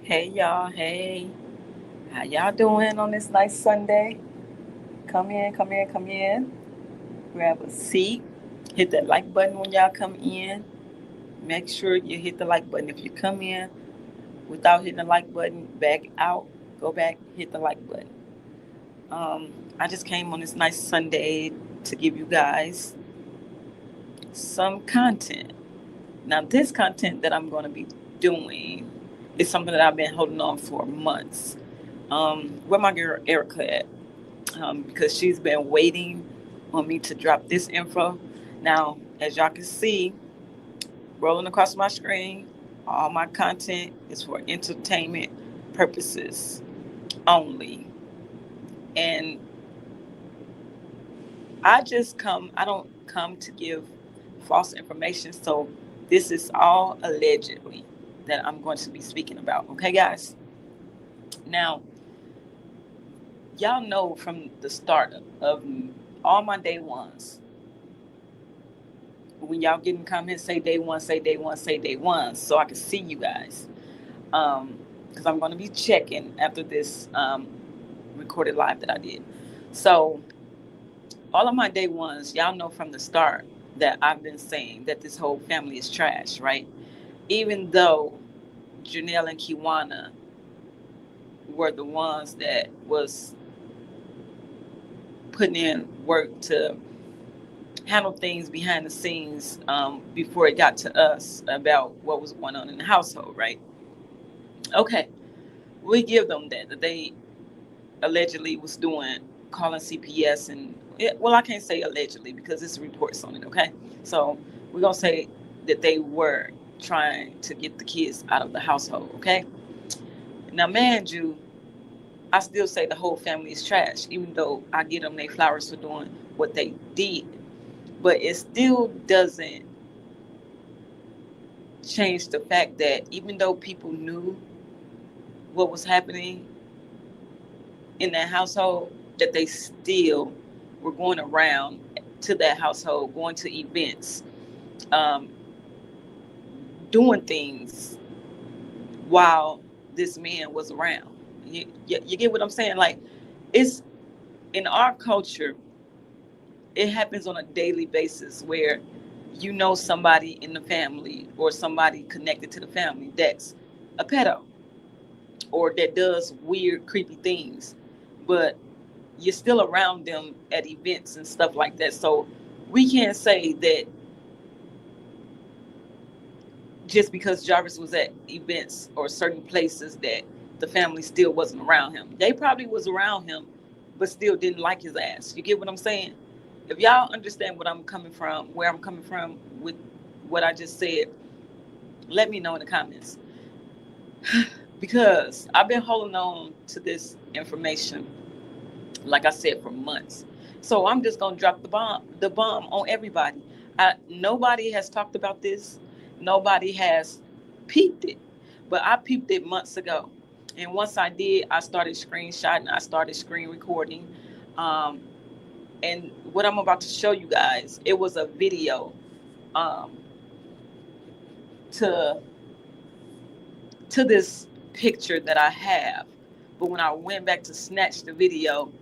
Hey y'all, hey. How y'all doing on this nice Sunday? Come in, come in, come in. Grab a seat. Hit that like button when y'all come in. Make sure you hit the like button. If you come in without hitting the like button, back out, go back, hit the like button. I just came on this nice Sunday to give you guys some content. Now, this content that I'm going to be doing is something that I've been holding on for months. Where my girl Erica at? Because she's been waiting on me to drop this info. Now, as y'all can see, rolling across my screen, all my content is for entertainment purposes only. And I don't come to give false information. So this is all allegedly that I'm going to be speaking about. Okay, guys? Now, y'all know from the start of all my day ones, when y'all get in comments, say day one, say day one, say day one, so I can see you guys. Because I'm going to be checking after this recorded live that I did. So, all of my day ones, y'all know from the start that I've been saying that this whole family is trash, right? Even though Jernell and Kiwana were the ones that was putting in work to handle things behind the scenes before it got to us about what was going on in the household, right? Okay, we give them that they allegedly was doing calling CPS well, I can't say allegedly because it's reports on it. Okay, so we're gonna say that they were trying to get the kids out of the household. Okay, now, man, you, I still say the whole family is trash, even though I give them their flowers for doing what they did, but it still doesn't change the fact that even though people knew what was happening in that household, that they still were going around to that household, going to events, um, doing things while this man was around. You get what I'm saying? Like, it's in our culture, it happens on a daily basis where you know somebody in the family or somebody connected to the family that's a pedo or that does weird, creepy things, but you're still around them at events and stuff like that. So we can't say that just because Jarvis was at events or certain places that the family still wasn't around him. They probably was around him, but still didn't like his ass. You get what I'm saying? If y'all understand what I'm coming from, where I'm coming from with what I just said, let me know in the comments. Because I've been holding on to this information, like I said, for months. So I'm just gonna drop the bomb on everybody. Nobody has talked about this. Nobody has peeped it, but I peeped it months ago. And once I did, I started screenshotting. I started screen recording. Um, and what I'm about to show you guys, it was a video um, to to this picture that I have. But when I went back to snatch the video,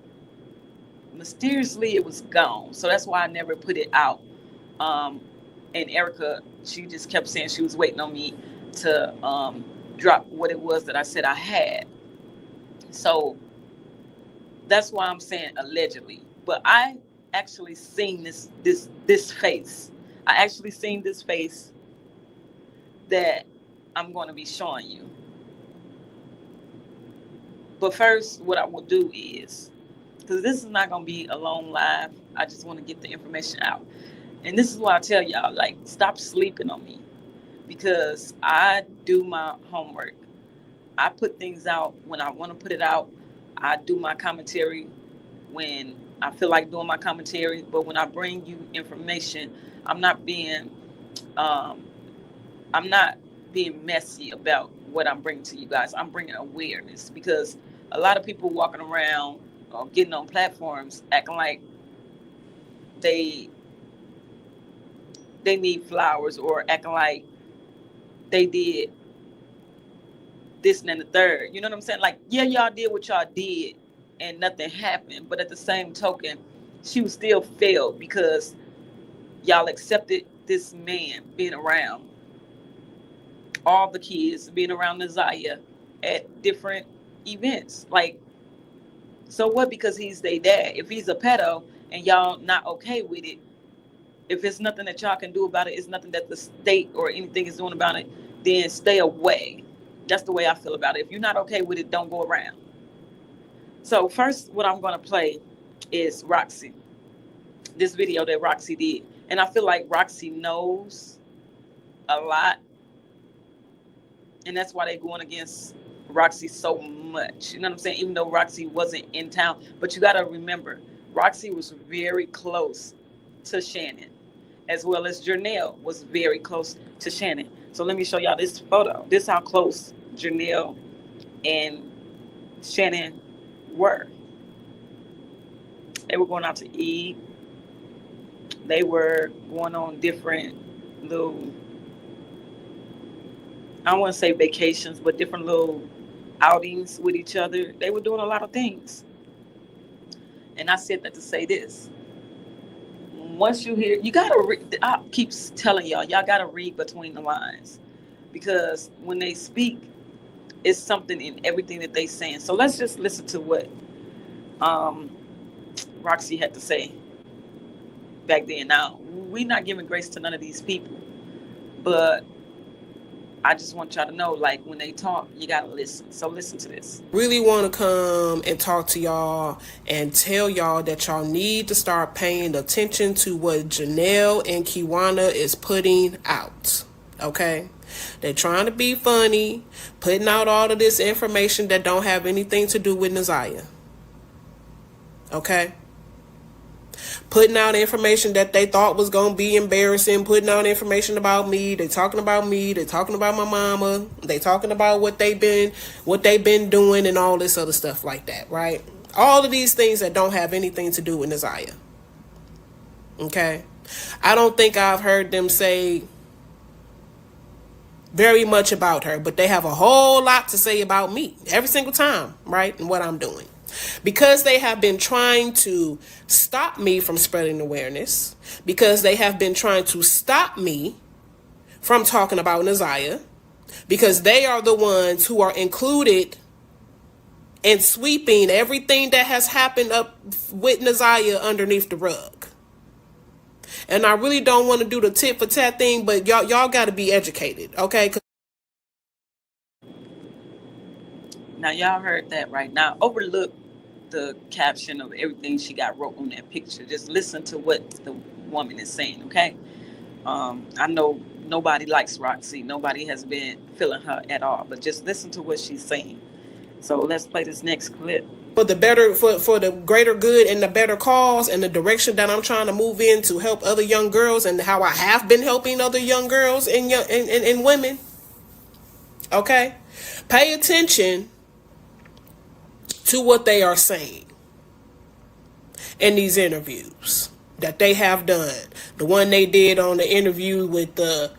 mysteriously it was gone. So that's why I never put it out. Um, and Erica, she just kept saying she was waiting on me to drop what it was that I said I had. So that's why I'm saying allegedly. But I actually seen this face. I actually seen this face that I'm going to be showing you. But first, what I will do is, because this is not going to be a long live, I just want to get the information out. And this is why I tell y'all, like, stop sleeping on me because I do my homework. I put things out when I want to put it out. I do my commentary when I feel like doing my commentary. But when I bring you information, I'm not being, um, I'm not being messy about what I'm bringing to you guys. I'm bringing awareness because a lot of people walking around or getting on platforms acting like they they need flowers or acting like they did this and then the third. You know what I'm saying? Like, yeah, y'all did what y'all did and nothing happened. But at the same token, she was still failed because y'all accepted this man being around all the kids, being around Naziah at different events. Like, so what? Because he's their dad. If he's a pedo and y'all not okay with it, if it's nothing that y'all can do about it, it's nothing that the state or anything is doing about it, then stay away. That's the way I feel about it. If you're not okay with it, don't go around. So first, what I'm going to play is Roxy. This video that Roxy did. And I feel like Roxy knows a lot. And that's why they're going against Roxy so much. You know what I'm saying? Even though Roxy wasn't in town. But you got to remember, Roxy was very close to Shannon, as well as Jernell was very close to Shannon. So let me show y'all this photo. This is how close Jernell and Shannon were. They were going out to eat. They were going on different little, I don't want to say vacations, but different little outings with each other. They were doing a lot of things. And I said that to say this. Once you hear, you got to read, I keep telling y'all got to read between the lines. Because when they speak, it's something in everything that they saying. So let's just listen to what Roxy had to say back then. Now, we're not giving grace to none of these people. But I just want y'all to know, like, when they talk, you got to listen. So listen to this. Really want to come and talk to y'all and tell y'all that y'all need to start paying attention to what Jernell and Kiwana is putting out. Okay? They're trying to be funny, putting out all of this information that don't have anything to do with Naziah. Okay? Putting out information that they thought was going to be embarrassing, putting out information about me. They talking about me. They talking about my mama. They talking about what they've been doing and all this other stuff like that, right? All of these things that don't have anything to do with Naziah. Okay? I don't think I've heard them say very much about her, but they have a whole lot to say about me every single time, right? And what I'm doing. Because they have been trying to stop me from spreading awareness, because they have been trying to stop me from talking about Naziah, because they are the ones who are included in sweeping everything that has happened up with Naziah underneath the rug. And I really don't want to do the tit for tat thing, but y'all got to be educated, okay? Now, y'all heard that right now. Overlook the caption of everything she got wrote on that picture. Just listen to what the woman is saying, okay? I know nobody likes Roxy. Nobody has been feeling her at all. But just listen to what she's saying. So let's play this next clip. For the better, for the greater good and the better cause and the direction that I'm trying to move in to help other young girls, and how I have been helping other young girls and women. Okay? Pay attention to what they are saying in these interviews that they have done. The one they did on the interview with the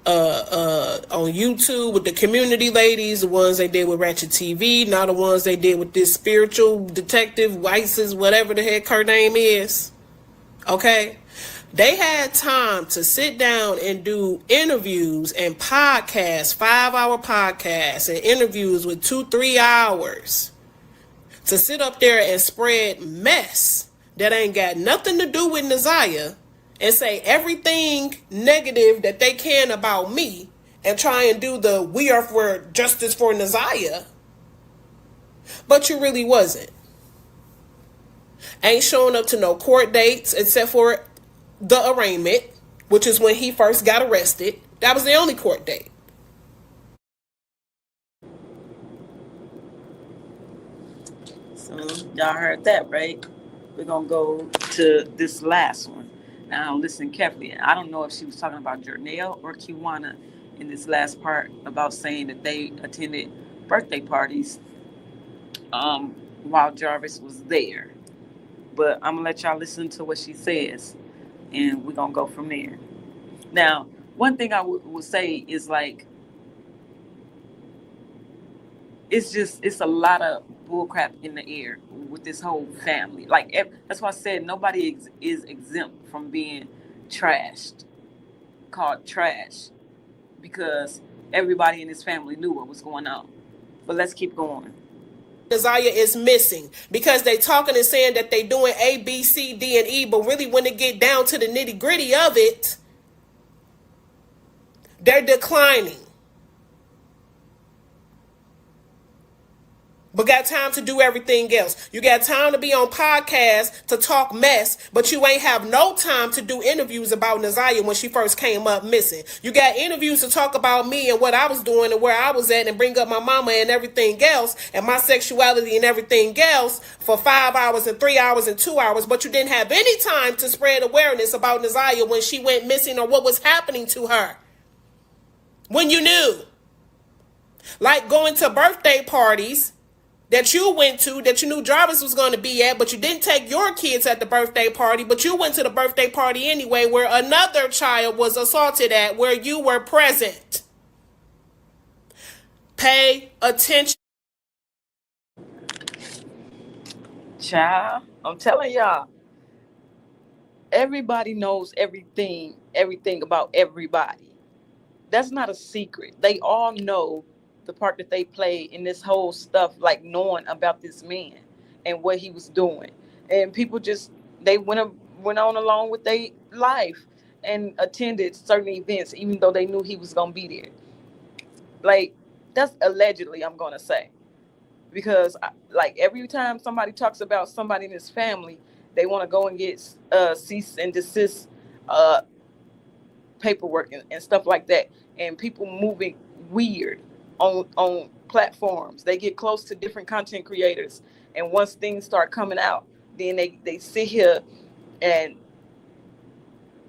on YouTube with the community ladies, the ones they did with Ratchet TV, now the ones they did with this spiritual detective, Weiss's, whatever the heck her name is. Okay? They had time to sit down and do interviews and podcasts, 5-hour podcasts and interviews with 2-3 hours to sit up there and spread mess that ain't got nothing to do with Naziah and say everything negative that they can about me and try and do the we are for justice for Naziah. But you really wasn't. Ain't showing up to no court dates except for the arraignment, which is when he first got arrested. That was the only court date. So y'all heard that, right? We're going to go to this last one. Now listen carefully. I don't know if she was talking about Jernell or Kiwana in this last part about saying that they attended birthday parties while Jarvis was there. But I'm going to let y'all listen to what she says, and we're going to go from there. Now, one thing I would say is, like, it's a lot of bullcrap in the air with this whole family. Like that's why I said nobody is exempt from being trashed, called trash, because everybody in this family knew what was going on. But let's keep going. Desire is missing because they talking and saying that they doing A, B, C, D, and E, but really when it get down to the nitty gritty of it, they're declining. But got time to do everything else. You got time to be on podcasts to talk mess, but you ain't have no time to do interviews about Nazaya when she first came up missing. You got interviews to talk about me and what I was doing and where I was at and bring up my mama and everything else and my sexuality and everything else for 5 hours and 3 hours and 2 hours, but you didn't have any time to spread awareness about Nazaya when she went missing or what was happening to her. When you knew. Like going to birthday parties that you went to, that you knew Jarvis was going to be at, but you didn't take your kids at the birthday party, but you went to the birthday party anyway, where another child was assaulted at, where you were present. Pay attention. Child, I'm telling y'all, everybody knows everything about everybody. That's not a secret. They all know the part that they play in this whole stuff, like knowing about this man and what he was doing. And people just, they went on along with their life and attended certain events, even though they knew he was going to be there. Like, that's allegedly, I'm going to say. Because, like, every time somebody talks about somebody in his family, they want to go and get cease and desist paperwork and stuff like that. And people moving weird on platforms. They get close to different content creators, and once things start coming out, then they sit here and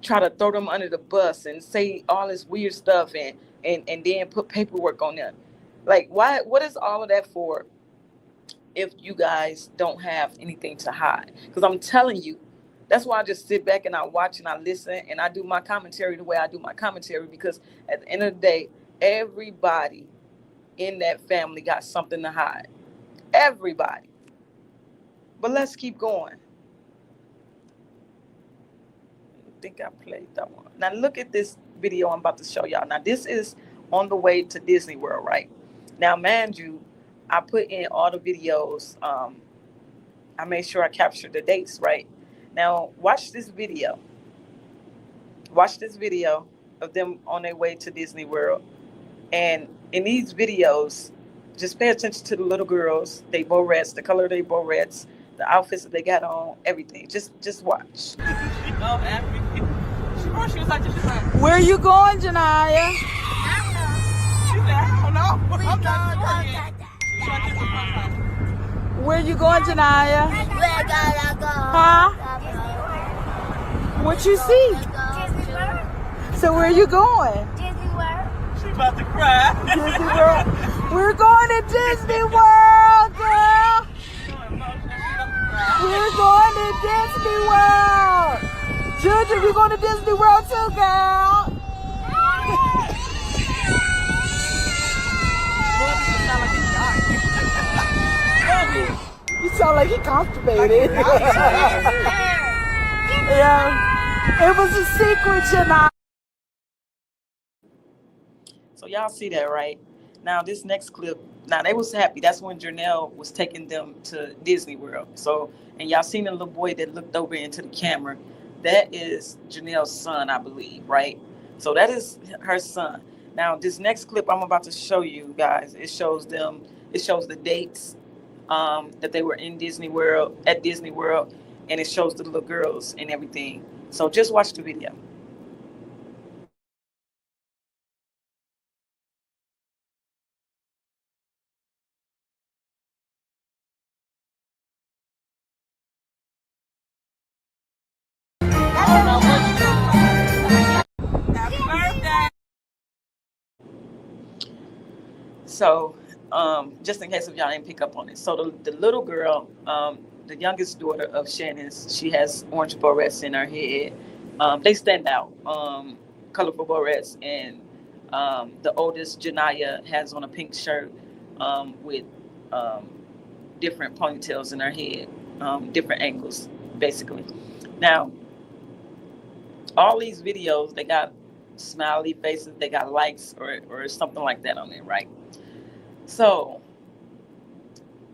try to throw them under the bus and say all this weird stuff and then put paperwork on them. Like, why? What is all of that for if you guys don't have anything to hide? Because I'm telling you, that's why I just sit back and I watch and I listen and I do my commentary the way I do my commentary, because at the end of the day, everybody in that family got something to hide. Everybody. But let's keep going. I think I played that one. Now look at this video I'm about to show y'all. Now this is on the way to Disney World, right? Now, mind you, I put in all the videos. I made sure I captured the dates, right? Now watch this video. Watch this video of them on their way to Disney World. And in these videos, just pay attention to the little girls, they barrettes, the color of their barrettes, the outfits that they got on, everything. Just watch. She was like, where are you going, Janaya? She said, I don't know. I'm not sure yet. Where you going, Janaya? Where gotta go? Huh? What you see? Disney World. So where are you going? Disney World. She's about to cry. Disney World. We're going to Disney World, girl. We're going to Disney World. Juju, we're going to Disney World too, girl. You sound like he constipated. Yeah. It was a secret, Janai. So y'all see that, right? Now this next clip, now they was happy. That's when Jernell was taking them to Disney World. So, and y'all seen the little boy that looked over into the camera. That is Jernell's son, I believe, right? So that is her son. Now this next clip I'm about to show you guys, it shows the dates that they were in Disney World, at Disney World, and it shows the little girls and everything. So just watch the video. So, just in case if y'all didn't pick up on it. So the little girl, the youngest daughter of Shannon's, she has orange barrettes in her head. They stand out, colorful barrettes. And the oldest, Janaya, has on a pink shirt. with different ponytails in her head, different angles, basically. Now, all these videos, they got smiley faces, they got likes or something like that on it, right? So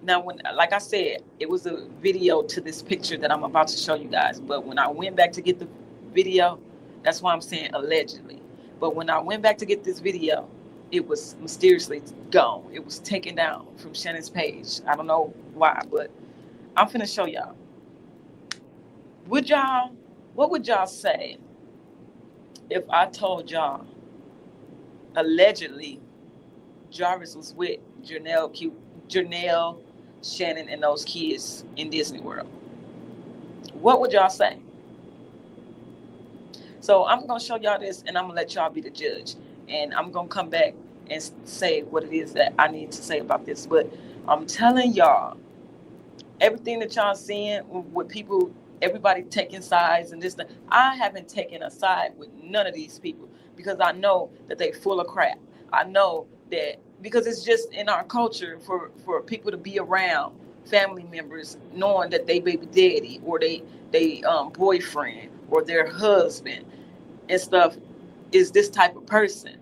now, when, like I said, it was a video to this picture that I'm about to show you guys. But when I went back to get the video, that's why I'm saying allegedly. But when I went back to get this video, it was mysteriously gone. It was taken down from Shannon's page. I don't know why, but I'm finna show y'all. What would y'all say if I told y'all allegedly Jarvis was with Jernell, Shannon, and those kids in Disney World? What would y'all say? So I'm going to show y'all this, and I'm going to let y'all be the judge. And I'm going to come back and say what it is that I need to say about this. But I'm telling y'all, everything that y'all seeing with people, everybody taking sides and this, I haven't taken a side with none of these people because I know that they full of crap. I know that because it's just in our culture for people to be around family members knowing that they baby daddy or they boyfriend or their husband and stuff is this type of person,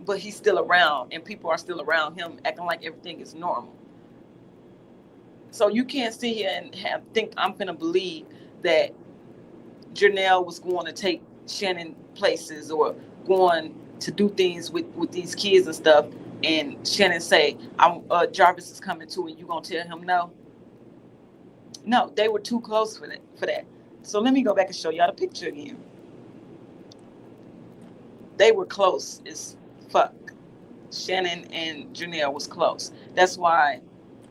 but he's still around and people are still around him acting like everything is normal. So you can't sit here and think I'm gonna believe that Jernell was going to take Shannon places or going to do things with these kids and stuff, and Shannon say, Jarvis is coming too, and you gonna tell him no? No, they were too close for that. So let me go back and show y'all the picture again. They were close as fuck. Shannon and Jernell was close. That's why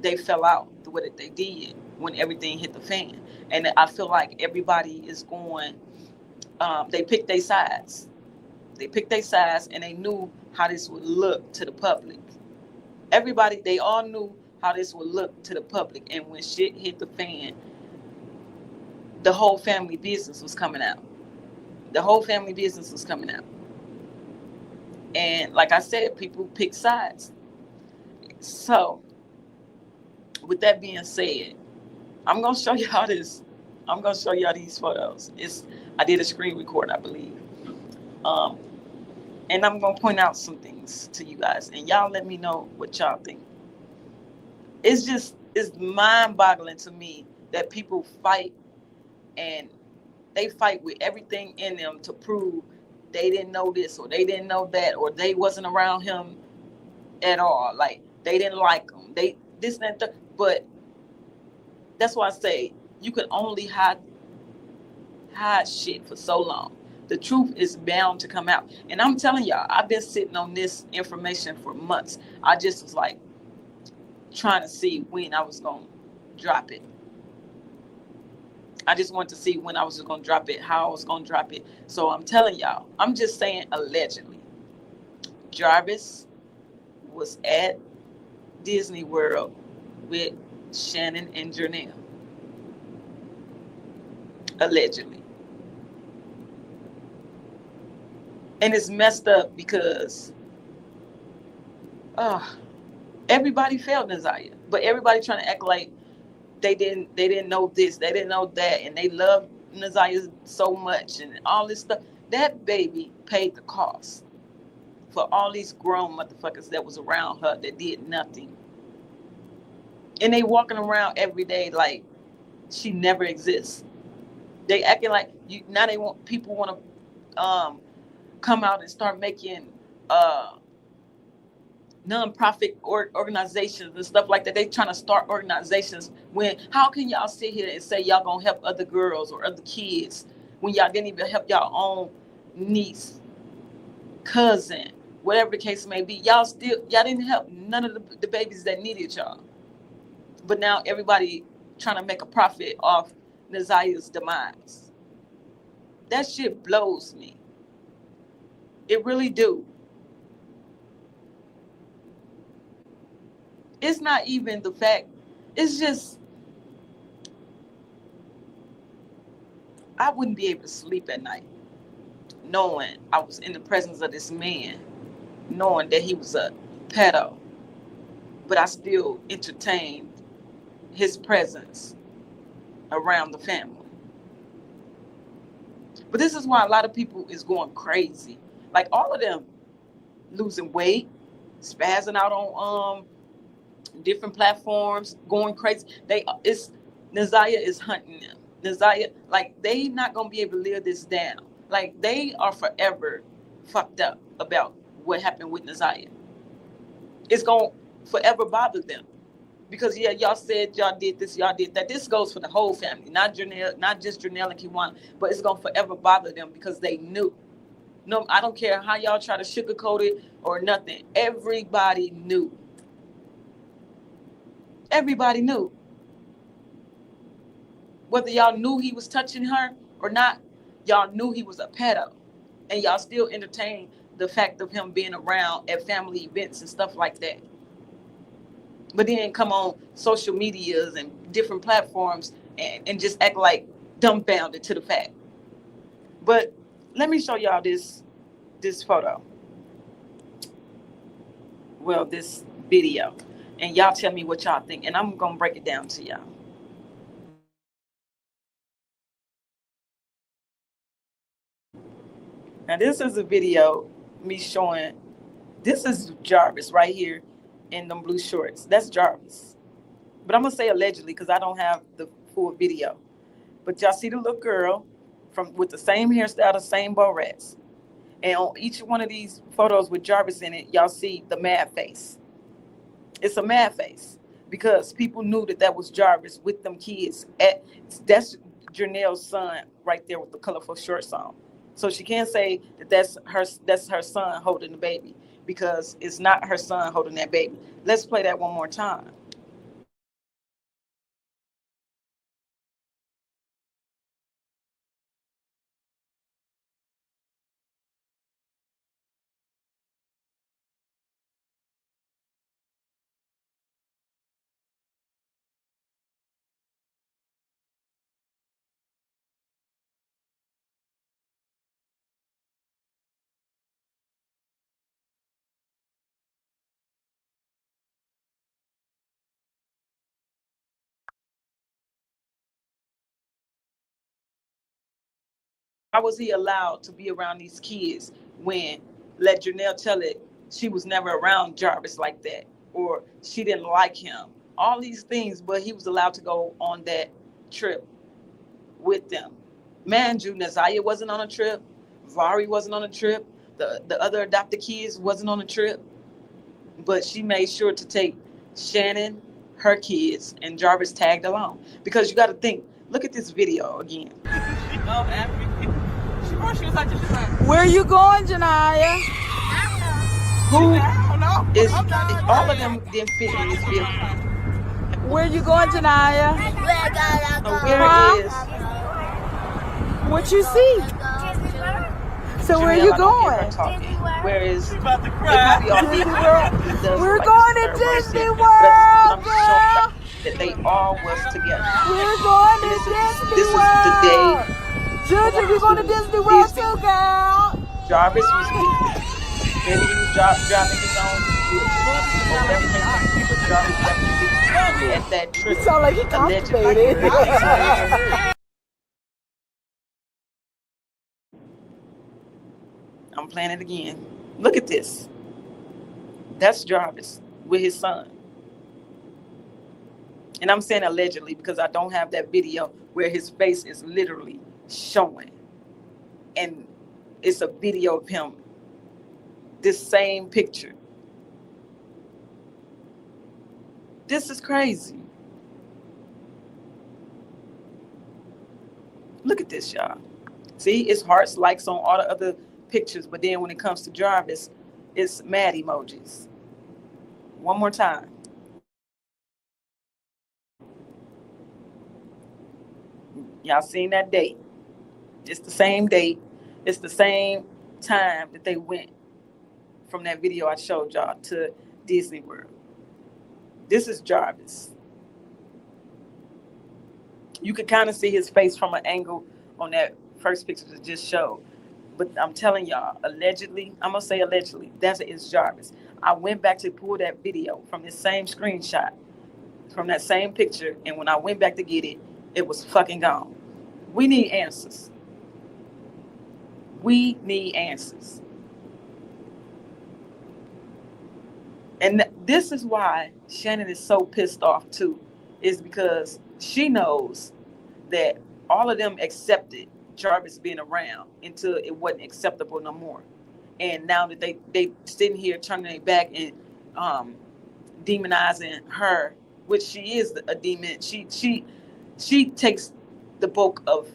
they fell out the way that they did when everything hit the fan. And I feel like everybody is going, they picked their sides. They picked their sides and they knew how this would look to the public. Everybody, they all knew how this would look to the public. And when shit hit the fan, the whole family business was coming out. The whole family business was coming out. And like I said, people pick sides. So, with that being said, I'm going to show y'all this. I'm going to show y'all these photos. I did a screen record, I believe. And I'm going to point out some things to you guys. And y'all let me know what y'all think. It's mind-boggling to me that people fight and they fight with everything in them to prove they didn't know this or they didn't know that or they wasn't around him at all. Like, they didn't like him. They this and that. But that's why I say you can only hide shit for so long. The truth is bound to come out. And I'm telling y'all, I've been sitting on this information for months. I just was like trying to see when I was going to drop it. I just wanted to see when I was going to drop it, how I was going to drop it. So I'm telling y'all, I'm just saying allegedly. Jarvis was at Disney World with Shannon and Jernell. Allegedly. And it's messed up because everybody failed Nasiah, but everybody trying to act like they didn't know this, they didn't know that, and they loved Nasiah so much and all this stuff. That baby paid the cost for all these grown motherfuckers that was around her that did nothing. And they walking around every day like she never exists. They acting like now they want people want to come out and start making non-profit organizations and stuff like that. They trying to start organizations when, how can y'all sit here and say y'all gonna help other girls or other kids when y'all didn't even help y'all own niece, cousin, whatever the case may be? Y'all didn't help none of the babies that needed y'all. But now everybody trying to make a profit off Nasiah's demise. That shit blows me. It really do. It's not even the fact. It's just, I wouldn't be able to sleep at night knowing I was in the presence of this man, knowing that he was a pedo. but I still entertained his presence around the family. But this is why a lot of people is going crazy. Like all of them losing weight, spazzing out on different platforms, going crazy. It's Naziah is hunting them. Naziah, like they not gonna be able to live this down. Like they are forever fucked up about what happened with Naziah. It's gonna forever bother them. Because yeah, y'all said y'all did this, y'all did that. This goes for the whole family, not Jernell, not just Jernell and Kiwana, but it's gonna forever bother them because they knew. No, I don't care how y'all try to sugarcoat it or nothing. Everybody knew. Everybody knew. Whether y'all knew he was touching her or not, y'all knew he was a pedo. And y'all still entertained the fact of him being around at family events and stuff like that. But then come on social medias and different platforms and just act like dumbfounded to the fact. But let me show y'all this photo. Well, this video. And y'all tell me what y'all think. And I'm going to break it down to y'all. Now, this is a video me showing. This is Jarvis right here in them blue shorts. That's Jarvis. But I'm going to say allegedly because I don't have the full video. But y'all see the little girl with the same hairstyle, the same bow rats. And on each one of these photos with Jarvis in it, y'all see the mad face. It's a mad face because people knew that was Jarvis with them kids. That's Jernell's son right there with the colorful shorts on. So she can't say that that's her son holding the baby because it's not her son holding that baby. Let's play that one more time. Why was he allowed to be around these kids when let Jernell tell it she was never around Jarvis like that or she didn't like him? All these things, but he was allowed to go on that trip with them. Man, Naziah wasn't on a trip. Vari wasn't on a trip. The other adopted kids wasn't on a trip. But she made sure to take Shannon, her kids, and Jarvis tagged along. Because you got to think, look at this video again. Where you going, Janaya? Who is all of them didn't fit in this vehicle? Where you going, Janaya? Where is? What you see? So where you going? Where is? We're going to Disney World, girl. That they all was together. We're going to Disney World. This is the day. Junior, we're going to Disney World too, girl. Jarvis was with. Maybe he was driving his own vehicle or whatever came out. But Jarvis definitely at that trip. You sound like he constipated. I'm playing it again. Look at this. That's Jarvis with his son. And I'm saying allegedly because I don't have that video where his face is literally showing. And it's a video of him. This same picture. This is crazy. Look at this, y'all. See, it's hearts, likes on all the other pictures, but then when it comes to Jarvis, it's mad emojis. One more time. Y'all seen that date? It's the same date. It's the same time that they went from that video I showed y'all to Disney World. This is Jarvis. You can kind of see his face from an angle on that first picture that just showed. But I'm telling y'all, allegedly, I'm going to say allegedly, that is Jarvis. I went back to pull that video from the same screenshot, from that same picture, and when I went back to get it, it was fucking gone. We need answers. We need answers. And this is why Shannon is so pissed off too, is because she knows that all of them accepted Jarvis being around until it wasn't acceptable no more. And now that they sitting here turning their back and demonizing her, which she is a demon. She takes the bulk of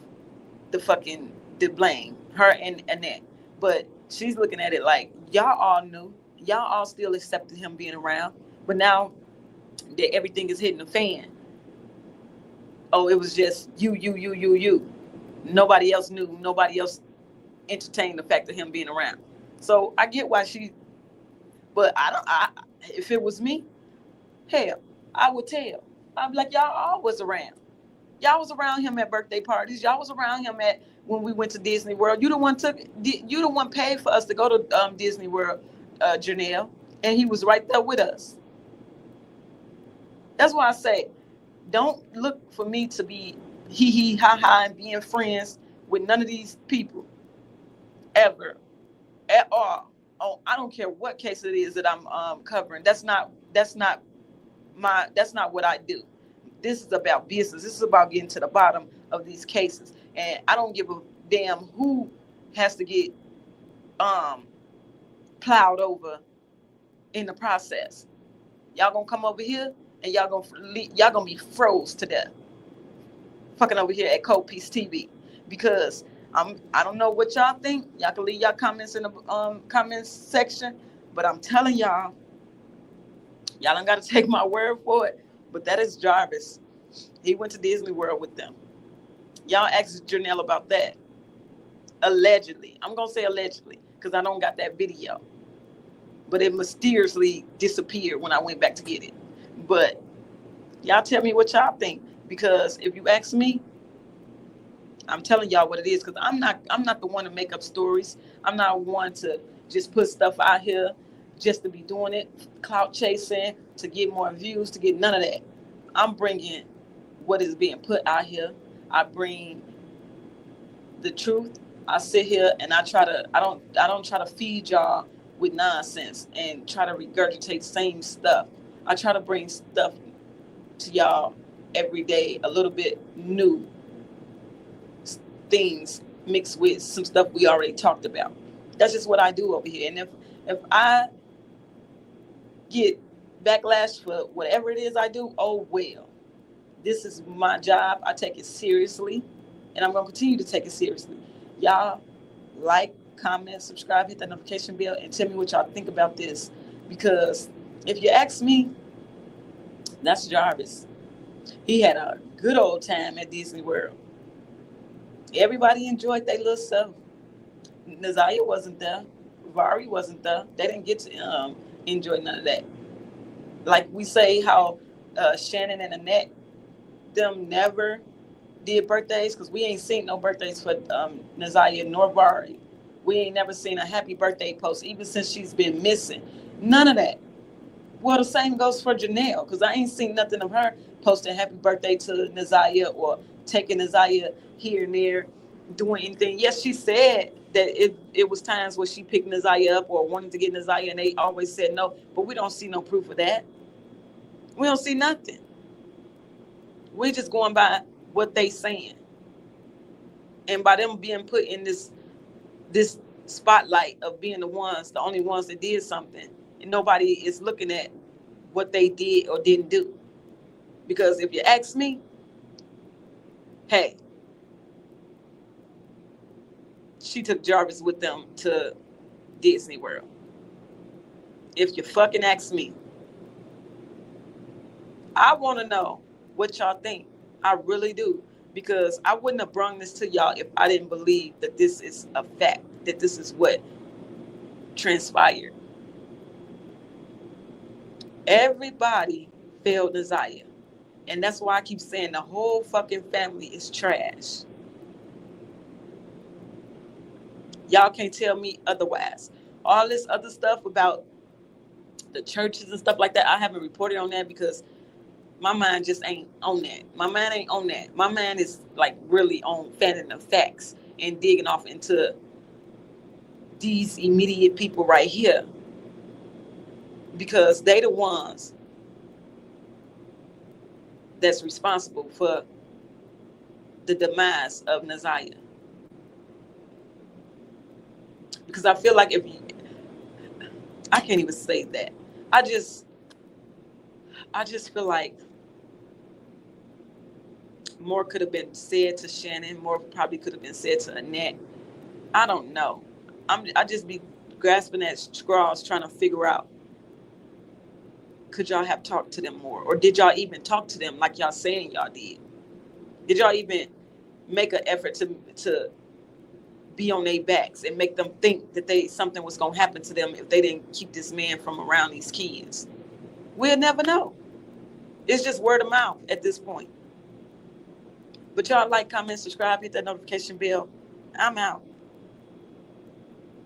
the blame, her and Annette. But she's looking at it like, y'all all knew, y'all all still accepted him being around, but now that everything is hitting the fan, oh, it was just you. Nobody else knew. Nobody else entertained the fact of him being around. So I get why but if it was me, hell, I would tell. I'd be like, y'all all was around. Y'all was around him at birthday parties. Y'all was around him at when we went to Disney World. You the one paid for us to go to Disney World, Jernell, and he was right there with us. That's why I say, don't look for me to be hee ha ha and being friends with none of these people ever, at all. Oh, I don't care what case it is that I'm covering. That's not what I do. This is about business. This is about getting to the bottom of these cases. And I don't give a damn who has to get plowed over in the process. Y'all gonna come over here and y'all gonna be froze to death. Fucking over here at Cold Piece TV, because I don't know what y'all think. Y'all can leave y'all comments in the comments section, but I'm telling y'all don't gotta take my word for it. But that is Jarvis. He went to Disney World with them. Y'all asked Jernell about that. Allegedly. I'm gonna say allegedly, because I don't got that video. But it mysteriously disappeared when I went back to get it. But y'all tell me what y'all think, because if you ask me, I'm telling y'all what it is, because I'm not the one to make up stories. I'm not one to just put stuff out here just to be doing it, clout chasing, to get more views, to get none of that. I'm bringing what is being put out here. I bring the truth. I sit here and I don't try to feed y'all with nonsense and try to regurgitate same stuff. I try to bring stuff to y'all every day, a little bit new things mixed with some stuff we already talked about. That's just what I do over here. And if I get backlash for whatever it is I do, oh well. This is my job. I take it seriously, and I'm going to continue to take it seriously. Y'all like, comment, subscribe, hit that notification bell, and tell me what y'all think about this. Because if you ask me, that's Jarvis. He had a good old time at Disney World. Everybody enjoyed their little self. Naziah wasn't there. Vari wasn't there. They didn't get to enjoy none of that. Like we say how Shannon and Annette, them never did birthdays, because we ain't seen no birthdays for Naziah nor Vari. We ain't never seen a happy birthday post, even since she's been missing. None of that. Well, the same goes for Jernell, because I ain't seen nothing of her posting happy birthday to Naziah or taking Naziah here and there, doing anything. Yes, she said that it was times where she picked Naziah up or wanted to get Naziah, and they always said no, but we don't see no proof of that. We don't see nothing. We're just going by what they saying. And by them being put in this spotlight of being the only ones that did something, and nobody is looking at what they did or didn't do. Because if you ask me, hey, she took Jarvis with them to Disney World. If you fucking ask me, I want to know what y'all think. I really do. Because I wouldn't have brung this to y'all if I didn't believe that this is a fact, that this is what transpired. Everybody failed Naziah. And that's why I keep saying the whole fucking family is trash. Y'all can't tell me otherwise. All this other stuff about the churches and stuff like that. I haven't reported on that because my mind just ain't on that. My mind ain't on that. My mind is like really on finding the facts and digging off into these immediate people right here, because they the ones that's responsible for the demise of Naziah. Because I feel like I can't even say that. I just feel like more could have been said to Shannon. More probably could have been said to Annette. I don't know. I just be grasping at straws trying to figure out, could y'all have talked to them more? Or did y'all even talk to them like y'all saying y'all did? Did y'all even make an effort to be on their backs and make them think that something was going to happen to them if they didn't keep this man from around these kids? We'll never know. It's just word of mouth at this point. But y'all like, comment, subscribe, hit that notification bell. I'm out.